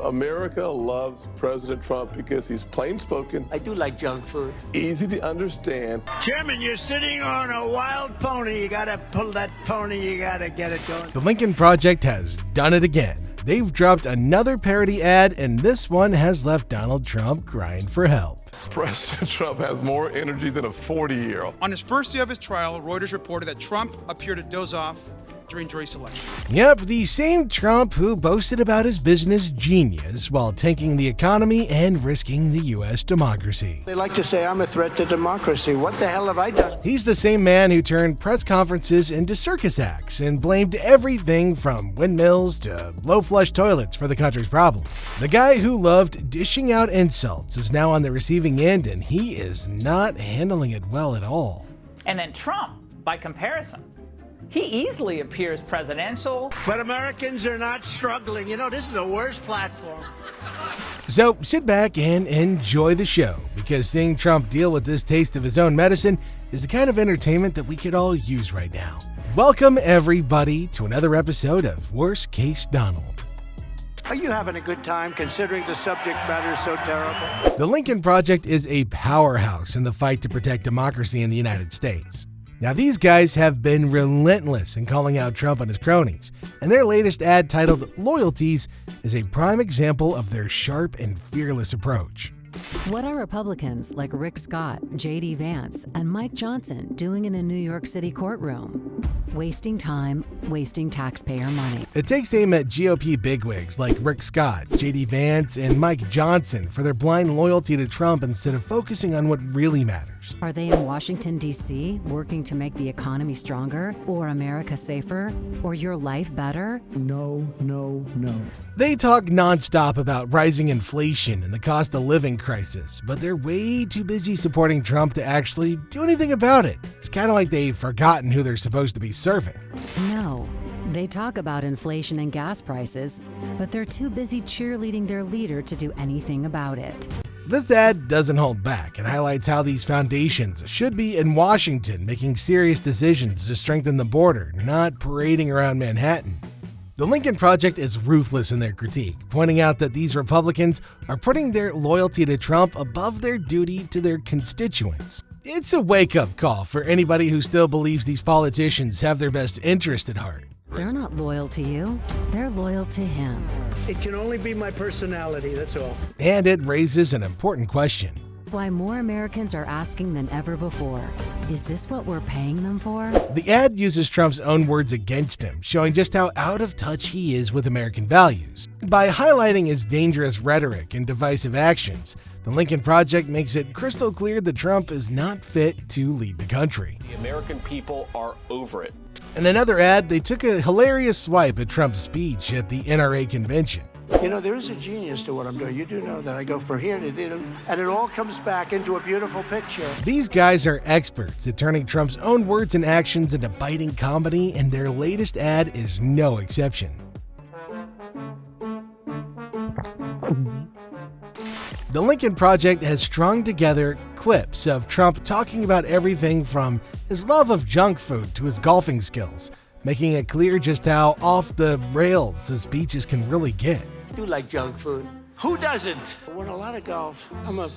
America loves President Trump because he's plain-spoken. I do like junk food. Easy to understand. Chairman, you're sitting on a wild pony. You gotta pull that pony. You gotta get it going. The Lincoln Project has done it again. They've dropped another parody ad, and this one has left Donald Trump crying for help. President Trump has more energy than a 40-year-old. On his first day of his trial, Reuters reported that Trump appeared to doze off during jury selection. Yep, the same Trump who boasted about his business genius while tanking the economy and risking the U.S. democracy. They like to say I'm a threat to democracy. What the hell have I done? He's the same man who turned press conferences into circus acts and blamed everything from windmills to low-flush toilets for the country's problems. The guy who loved dishing out insults is now on the receiving end, and he is not handling it well at all. And then Trump, by comparison, he easily appears presidential. But Americans are not struggling. You know, this is the worst platform. So sit back and enjoy the show, because seeing Trump deal with this taste of his own medicine is the kind of entertainment that we could all use right now. Welcome, everybody, to another episode of Worst Case Donald. Are you having a good time considering the subject matter is so terrible? The Lincoln Project is a powerhouse in the fight to protect democracy in the United States. Now, these guys have been relentless in calling out Trump and his cronies, and their latest ad titled Loyalties is a prime example of their sharp and fearless approach. What are Republicans like Rick Scott, J.D. Vance, and Mike Johnson doing in a New York City courtroom? Wasting time, wasting taxpayer money. It takes aim at GOP bigwigs like Rick Scott, J.D. Vance, and Mike Johnson for their blind loyalty to Trump instead of focusing on what really matters. Are they in Washington, D.C., working to make the economy stronger, or America safer, or your life better? No, no, no. They talk nonstop about rising inflation and the cost of living crisis, but they're way too busy supporting Trump to actually do anything about it. It's kind of like they've forgotten who they're supposed to be serving. No. They talk about inflation and gas prices, but they're too busy cheerleading their leader to do anything about it. This ad doesn't hold back and highlights how these foundations should be in Washington, making serious decisions to strengthen the border, not parading around Manhattan. The Lincoln Project is ruthless in their critique, pointing out that these Republicans are putting their loyalty to Trump above their duty to their constituents. It's a wake-up call for anybody who still believes these politicians have their best interest at heart. They're not loyal to you, they're loyal to him. It can only be my personality, that's all. And it raises an important question. Why more Americans are asking than ever before, is this what we're paying them for? The ad uses Trump's own words against him, showing just how out of touch he is with American values. By highlighting his dangerous rhetoric and divisive actions, the Lincoln Project makes it crystal clear that Trump is not fit to lead the country. The American people are over it. In another ad, they took a hilarious swipe at Trump's speech at the NRA convention. You know, there is a genius to what I'm doing. You do know that. I go from here to there, and it all comes back into a beautiful picture. These guys are experts at turning Trump's own words and actions into biting comedy, and their latest ad is no exception. The Lincoln Project has strung together clips of Trump talking about everything from his love of junk food to his golfing skills, making it clear just how off the rails his speeches can really get. I do like junk food. Who doesn't? I won a lot of golf. I'm a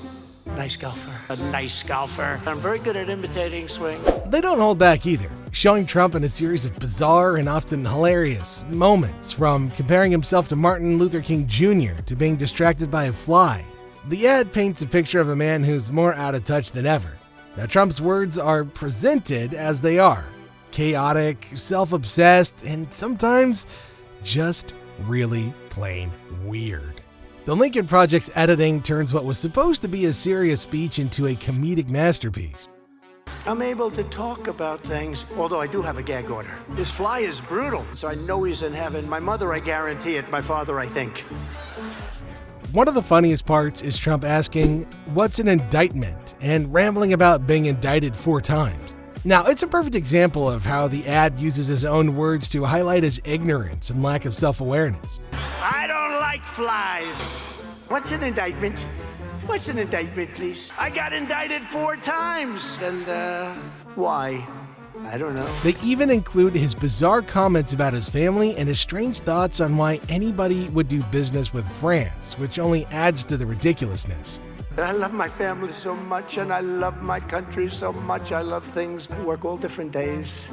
nice golfer. A nice golfer. I'm very good at imitating swing. They don't hold back either, showing Trump in a series of bizarre and often hilarious moments, from comparing himself to Martin Luther King Jr. to being distracted by a fly. The ad paints a picture of a man who's more out of touch than ever. Now, Trump's words are presented as they are: chaotic, self-obsessed, and sometimes just really plain weird. The Lincoln Project's editing turns what was supposed to be a serious speech into a comedic masterpiece. I'm able to talk about things, although I do have a gag order. This fly is brutal, so I know he's in heaven. My mother, I guarantee it. My father, I think. One of the funniest parts is Trump asking, "What's an indictment?" and rambling about being indicted 4 times. Now, it's a perfect example of how the ad uses his own words to highlight his ignorance and lack of self-awareness. I don't like flies. What's an indictment? What's an indictment, please? I got indicted 4 times. And, why? I don't know. They even include his bizarre comments about his family and his strange thoughts on why anybody would do business with France, which only adds to the ridiculousness. I love my family so much, and I love my country so much. I love things. I work all different days.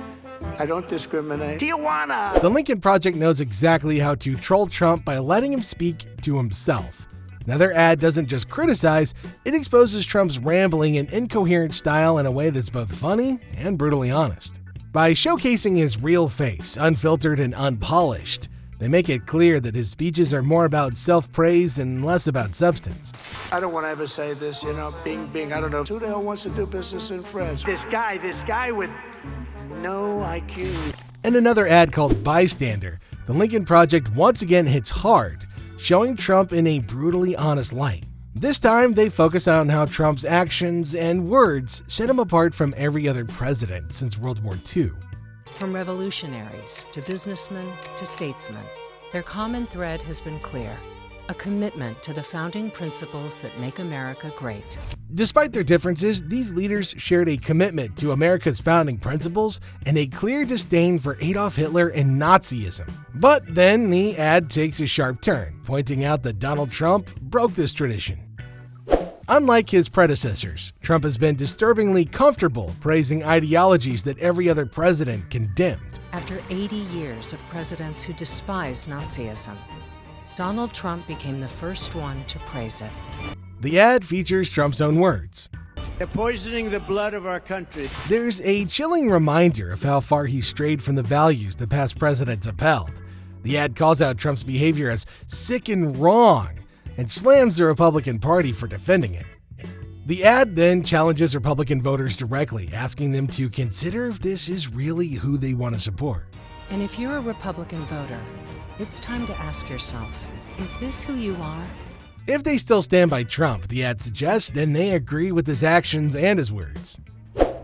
I don't discriminate. Tijuana! The Lincoln Project knows exactly how to troll Trump by letting him speak to himself. Now, their ad doesn't just criticize, it exposes Trump's rambling and incoherent style in a way that's both funny and brutally honest. By showcasing his real face, unfiltered and unpolished, they make it clear that his speeches are more about self-praise and less about substance. I don't want to ever say this, Bing, I don't know. Who the hell wants to do business in France? This guy with no IQ. In another ad called Bystander, the Lincoln Project once again hits hard, showing Trump in a brutally honest light. This time, they focus on how Trump's actions and words set him apart from every other president since World War II. From revolutionaries to businessmen to statesmen, their common thread has been clear: a commitment to the founding principles that make America great. Despite their differences, these leaders shared a commitment to America's founding principles and a clear disdain for Adolf Hitler and Nazism. But then the ad takes a sharp turn, pointing out that Donald Trump broke this tradition. Unlike his predecessors, Trump has been disturbingly comfortable praising ideologies that every other president condemned. After 80 years of presidents who despised Nazism, Donald Trump became the first one to praise it. The ad features Trump's own words. They're poisoning the blood of our country. There's a chilling reminder of how far he strayed from the values that past presidents upheld. The ad calls out Trump's behavior as sick and wrong and slams the Republican Party for defending it. The ad then challenges Republican voters directly, asking them to consider if this is really who they want to support. And if you're a Republican voter, it's time to ask yourself, is this who you are? If they still stand by Trump, the ad suggests, then they agree with his actions and his words.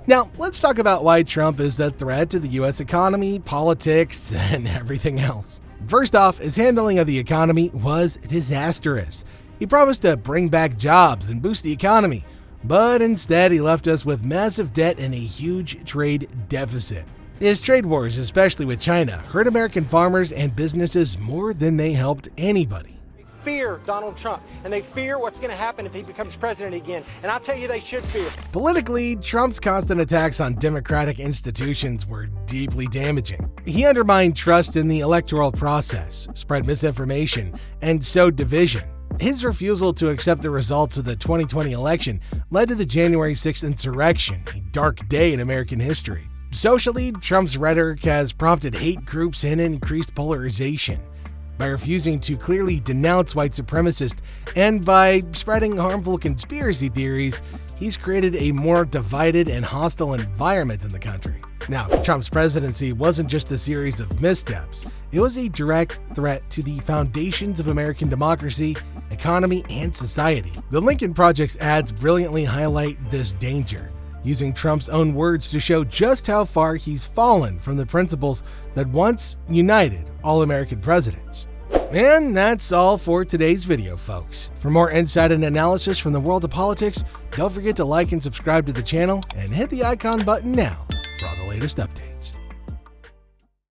Now, let's talk about why Trump is a threat to the U.S. economy, politics, and everything else. First off, his handling of the economy was disastrous. He promised to bring back jobs and boost the economy, but instead he left us with massive debt and a huge trade deficit. His trade wars, especially with China, hurt American farmers and businesses more than they helped anybody. Fear Donald Trump, and they fear what's going to happen if he becomes president again. And I'll tell you, they should fear. Politically, Trump's constant attacks on democratic institutions were deeply damaging. He undermined trust in the electoral process, spread misinformation, and sowed division. His refusal to accept the results of the 2020 election led to the January 6th insurrection, a dark day in American history. Socially, Trump's rhetoric has prompted hate groups and increased polarization. By refusing to clearly denounce white supremacists and by spreading harmful conspiracy theories, he's created a more divided and hostile environment in the country. Now, Trump's presidency wasn't just a series of missteps, it was a direct threat to the foundations of American democracy, economy, and society. The Lincoln Project's ads brilliantly highlight this danger, using Trump's own words to show just how far he's fallen from the principles that once united all American presidents. And that's all for today's video, folks. For more insight and analysis from the world of politics, don't forget to like and subscribe to the channel and hit the icon button now for all the latest updates.